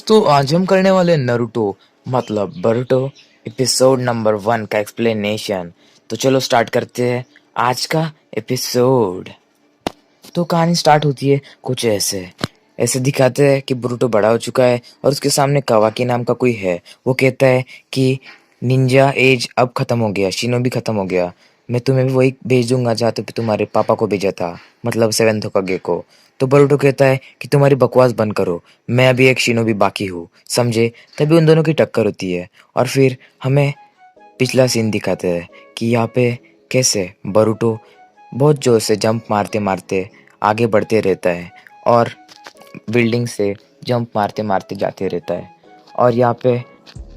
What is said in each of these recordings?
दोस्तों आज हम करने वाले हैं नारुतो मतलब बोरुतो एपिसोड नंबर 1 का एक्सप्लेनेशन। तो चलो स्टार्ट करते हैं आज का एपिसोड। तो कहानी स्टार्ट होती है कुछ ऐसे ऐसे दिखाते हैं कि बोरुतो बड़ा हो चुका है और उसके सामने कावाकी नाम का कोई है। वो कहता है कि निंजा एज अब खत्म हो गया, शिनोबी खत्म हो गया। मैं तुम्हें भी वही भेज दूंगा जहाँ तो तुम्हारे पापा को भेजा था, मतलब सेवेंथ होकागे को। तो बोरुतो कहता है कि तुम्हारी बकवास बंद करो, मैं अभी एक शिनोबी बाकी हूँ, समझे। तभी उन दोनों की टक्कर होती है और फिर हमें पिछला सीन दिखाते हैं कि यहाँ पे कैसे बोरुतो बहुत जोर से जंप मारते मारते आगे बढ़ते रहता है और बिल्डिंग से जंप मारते मारते जाते रहता है। और यहाँ पे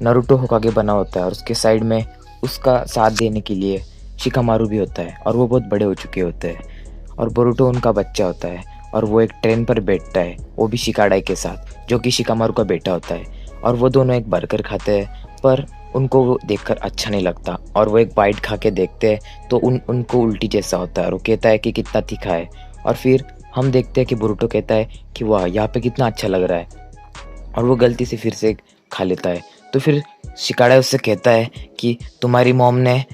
नारुतो होकागे बना होता है और उसके साइड में उसका साथ देने के लिए शिकामारू भी होता है और वो बहुत बड़े हो चुके होते हैं और बोरुतो उनका बच्चा होता है और वो एक ट्रेन पर बैठता है, वो भी शिकाडाई के साथ जो कि शिकामारू का बेटा होता है। और वो दोनों एक बर्गर खाते हैं पर उनको वो देखकर अच्छा नहीं लगता और वो एक बाइट खा के देखते हैं तो उनको उल्टी जैसा होता है और वो कहता है कि कितना तीखा है। और फिर हम देखते हैं कि बोरुतो कहता है कि वाह यहाँ पे कितना अच्छा लग रहा है और वो गलती से फिर से खा लेता है। तो फिर शिकाडाई उससे कहता है कि तुम्हारी मॉम ने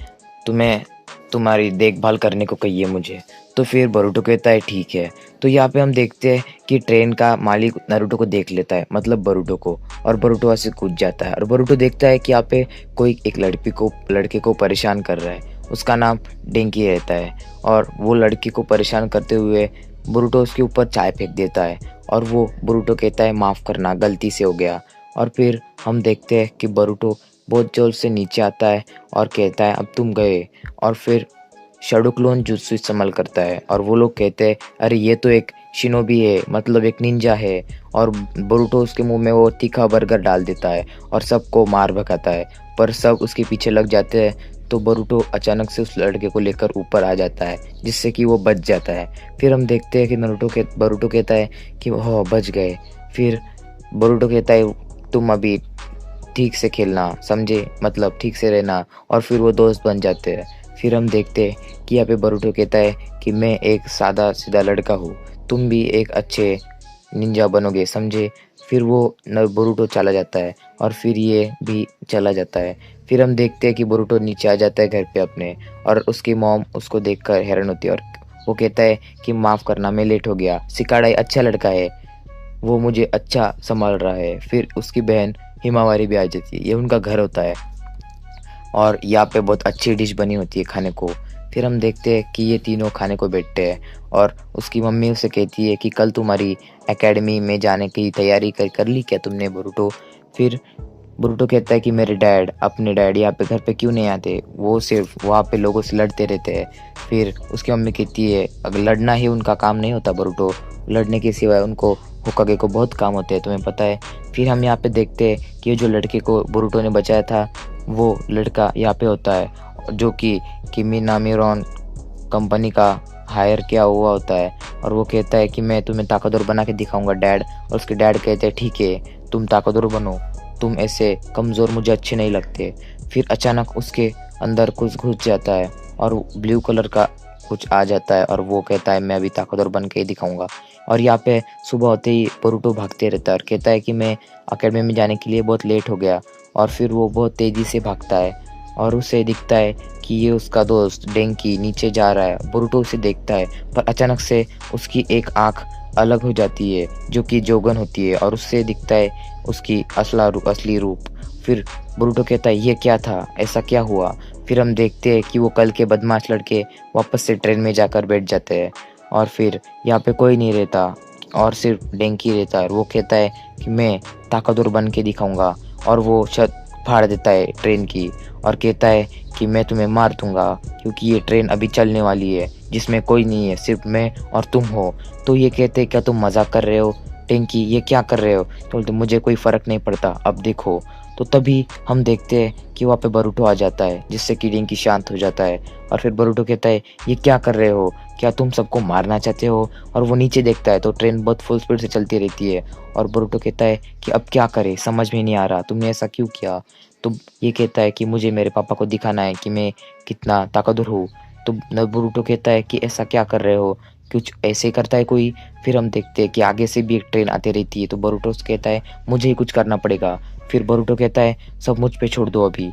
तुम्हें तुम्हारी देखभाल करने को कही है मुझे। तो फिर बोरुतो कहता है ठीक है। तो यहाँ पे हम देखते हैं कि ट्रेन का मालिक नारुतो को देख लेता है, मतलब बोरुतो को, और बोरुतो वहाँ से कूद जाता है और बोरुतो देखता है कि यहाँ पे कोई एक लड़के को परेशान कर रहा है। उसका नाम डेंकी रहता है और वो लड़की को परेशान करते हुए बोरुतो उसके ऊपर चाय फेंक देता है और वो बोरुतो कहता है माफ़ करना, गलती से हो गया। और फिर हम देखते हैं कि बोरुतो बहुत जोर से नीचे आता है और कहता है अब तुम गए। और फिर शैडो क्लोन जुत्सु इस्तेमाल करता है और वो लोग कहते हैं अरे ये तो एक शिनोबी है, मतलब एक निंजा है। और बोरुतो उसके मुंह में वो तीखा बर्गर डाल देता है और सबको मार भगाता है पर सब उसके पीछे लग जाते हैं। तो बोरुतो अचानक से उस लड़के को लेकर ऊपर आ जाता है जिससे कि वो बच जाता है। फिर हम देखते हैं कि बोरुतो कहता है कि हो बच गए। फिर बोरुतो कहता है तुम अभी ठीक से खेलना, समझे, मतलब ठीक से रहना। और फिर वो दोस्त बन जाते हैं। फिर हम देखते हैं कि यहाँ पे बोरुतो कहता है कि मैं एक सादा सीधा लड़का हूँ, तुम भी एक अच्छे निंजा बनोगे, समझे। फिर वो बोरुतो चला जाता है और फिर ये भी चला जाता है। फिर हम देखते हैं कि बोरुतो नीचे आ जाता है घर पे अपने और उसकी मॉम उसको देखकर हैरान होती है और वो कहता है कि माफ़ करना मैं लेट हो गया, शिकाडाई अच्छा लड़का है, वो मुझे अच्छा संभाल रहा है। फिर उसकी बहन हिमावारी भी आ जाती है, ये उनका घर होता है और यहाँ पे बहुत अच्छी डिश बनी होती है खाने को। फिर हम देखते हैं कि ये तीनों खाने को बैठते हैं और उसकी मम्मी उसे कहती है कि कल तुम्हारी एकेडमी में जाने की तैयारी कर ली क्या तुमने बोरुतो। फिर बोरुतो कहता है कि मेरे अपने डैड यहाँ पे घर पे क्यों नहीं आते, वो सिर्फ वहाँ पे लोगों से लड़ते रहते हैं। फिर उसकी मम्मी कहती है अगर लड़ना ही उनका काम नहीं होता बोरुतो, लड़ने के सिवाय उनको होकागे को बहुत काम होते हैं, तुम्हें पता है। फिर हम यहाँ पे देखते हैं कि जो लड़के को बोरुतो ने बचाया था वो लड़का यहाँ पे होता है जो कि किमी नामिरोन कंपनी का हायर किया हुआ होता है और वो कहता है कि मैं तुम्हें ताकतवर बना के दिखाऊंगा डैड। और उसके डैड कहते हैं ठीक है तुम ताकतवर बनो, तुम ऐसे कमज़ोर मुझे अच्छे नहीं लगते। फिर अचानक उसके अंदर कुछ घुस जाता है और ब्लू कलर का कुछ आ जाता है और वो कहता है मैं अभी ताकतवर बन के ही दिखाऊंगा। और यहाँ पे सुबह होते ही बोरुतो भागते रहता है और कहता है कि मैं अकेडमी में जाने के लिए बहुत लेट हो गया। और फिर वो बहुत तेज़ी से भागता है और उसे दिखता है कि ये उसका दोस्त डेंकी नीचे जा रहा है। बोरुतो उसे देखता है पर अचानक से उसकी एक आँख अलग हो जाती है जो कि जोगन होती है और उससे दिखता है उसकी असली रूप। फिर बोरुतो कहता है ये क्या था, ऐसा क्या हुआ। फिर हम देखते हैं कि वो कल के बदमाश लड़के वापस से ट्रेन में जाकर बैठ जाते हैं और फिर यहाँ पे कोई नहीं रहता और सिर्फ डेंकी रहता है और वो कहता है कि मैं ताकतवर बन के दिखाऊंगा। और वो छत फाड़ देता है ट्रेन की और कहता है कि मैं तुम्हें मार दूंगा क्योंकि ये ट्रेन अभी चलने वाली है जिसमें कोई नहीं है, सिर्फ मैं और तुम हो। तो ये कहते हैं क्या तुम मजाक कर रहे हो टेंकी, ये क्या कर रहे हो। तो बोलते मुझे कोई फ़र्क नहीं पड़ता, अब देखो। तो तभी हम देखते हैं कि वहाँ पे बोरुतो आ जाता है जिससे कि डेंकी शांत हो जाता है। और फिर बोरुतो कहता है ये क्या कर रहे हो, क्या तुम सबको मारना चाहते हो। और वो नीचे देखता है तो ट्रेन बहुत फुल स्पीड से चलती रहती है और बोरुतो कहता है कि अब क्या करे, समझ में नहीं आ रहा, तुमने ऐसा क्यों किया। तो ये कहता है कि मुझे मेरे पापा को दिखाना है कि मैं कितना ताकतवर हूँ। तो बोरुतो कहता है कि ऐसा क्या कर रहे हो, कुछ ऐसे करता है कोई। फिर हम देखते हैं कि आगे से भी एक ट्रेन आती रहती है, तो बोरुटो कहता है मुझे ही कुछ करना पड़ेगा। फिर बोरुटो कहता है सब मुझ पे छोड़ दो अभी।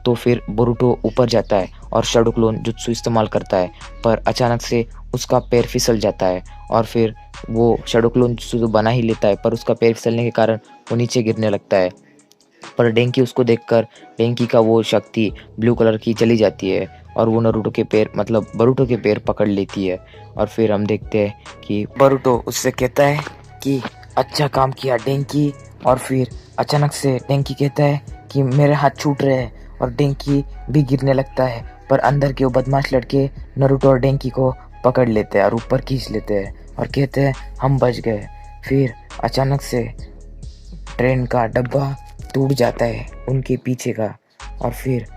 तो फिर बोरुटो ऊपर जाता है और शैडो क्लोन जुत्सु इस्तेमाल करता है, पर अचानक से उसका पैर फिसल जाता है और फिर वो शैडो क्लोन जुत्सु तो बना ही लेता है, पर उसका पैर फिसलने के कारण वो नीचे गिरने लगता है। पर डेंकी उसको देखकर डेंकी का वो शक्ति ब्लू कलर की चली जाती है और वो नारुतो के पैर मतलब बोरुटो के पैर पकड़ लेती है। और फिर हम देखते हैं कि बोरुटो उससे कहता है कि अच्छा काम किया डेंकी। और फिर अचानक से डेंकी कहता है कि मेरे हाथ छूट रहे हैं और डेंकी भी गिरने लगता है, पर अंदर के वो बदमाश लड़के नारुतो और डेंकी को पकड़ लेते हैं और ऊपर खींच लेते हैं और कहते हैं हम बच गए। फिर अचानक से ट्रेन का डब्बा टूट जाता है उनके पीछे का और फिर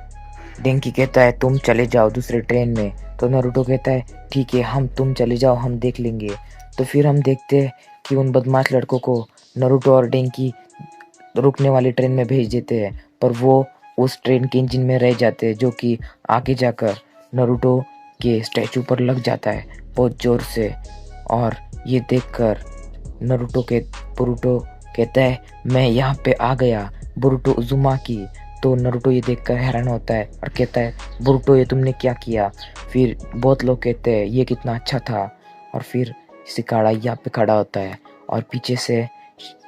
डेंकी कहता है तुम चले जाओ दूसरे ट्रेन में। तो नारुतो कहता है ठीक है हम तुम चले जाओ हम देख लेंगे। तो फिर हम देखते हैं कि उन बदमाश लड़कों को नारुतो और डेंकी रुकने वाली ट्रेन में भेज देते हैं, पर वो उस ट्रेन के इंजन में रह जाते हैं, जो कि आगे जाकर नारुतो के स्टैचू पर लग जाता है बहुत जोर से। और ये देखकर बोरुटो कहता है मैं यहाँ पे आ गया बोरुटो उज़ुमाकी। तो नारुतो ये देखकर हैरान होता है और कहता है बोरुटो ये तुमने क्या किया। फिर बहुत लोग कहते हैं ये कितना अच्छा था। और फिर शिकाड़ा यहाँ पे खड़ा होता है और पीछे से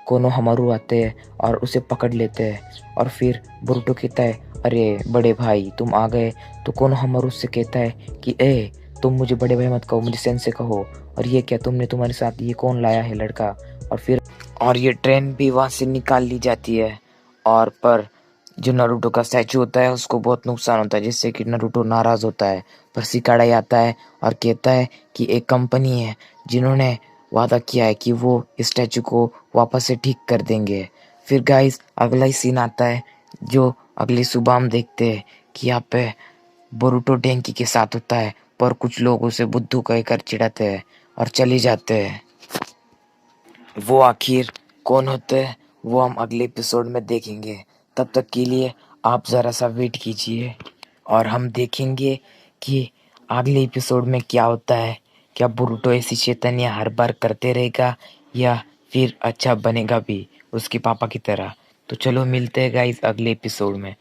कोनोहामारू आते हैं और उसे पकड़ लेते हैं। और फिर बोरुटो कहता है अरे बड़े भाई तुम आ गए। तो कोनोहामारू से कहता है कि ए तुम मुझे बड़े भाई मत कहो, मुझे सेंसे कहो। और ये क्या तुमने तुम्हारे साथ ये कौन लाया है लड़का। और ये ट्रेन भी वहाँ से निकाल ली जाती है। और पर जो नारुतो का स्टैचू होता है उसको बहुत नुकसान होता है, जिससे कि नारुतो नाराज होता है। पर शिकाड़ा आता है और कहता है कि एक कंपनी है जिन्होंने वादा किया है कि वो इस स्टैचू को वापस से ठीक कर देंगे। फिर गाइस अगला ही सीन आता है, जो अगली सुबह हम देखते हैं कि यहाँ पे बोरुटो डेंकी के साथ होता है, पर कुछ लोग उसे बुद्धू कहकर चिढ़ाते हैं और चले जाते हैं। वो आखिर कौन होते हैं वो हम अगले एपिसोड में देखेंगे। तब तक के लिए आप ज़रा सा वेट कीजिए और हम देखेंगे कि अगले एपिसोड में क्या होता है। क्या बोरुटो ऐसी शैतानियाँ हर बार करते रहेगा या फिर अच्छा बनेगा भी उसके पापा की तरह। तो चलो मिलते हैं गाइस अगले एपिसोड में।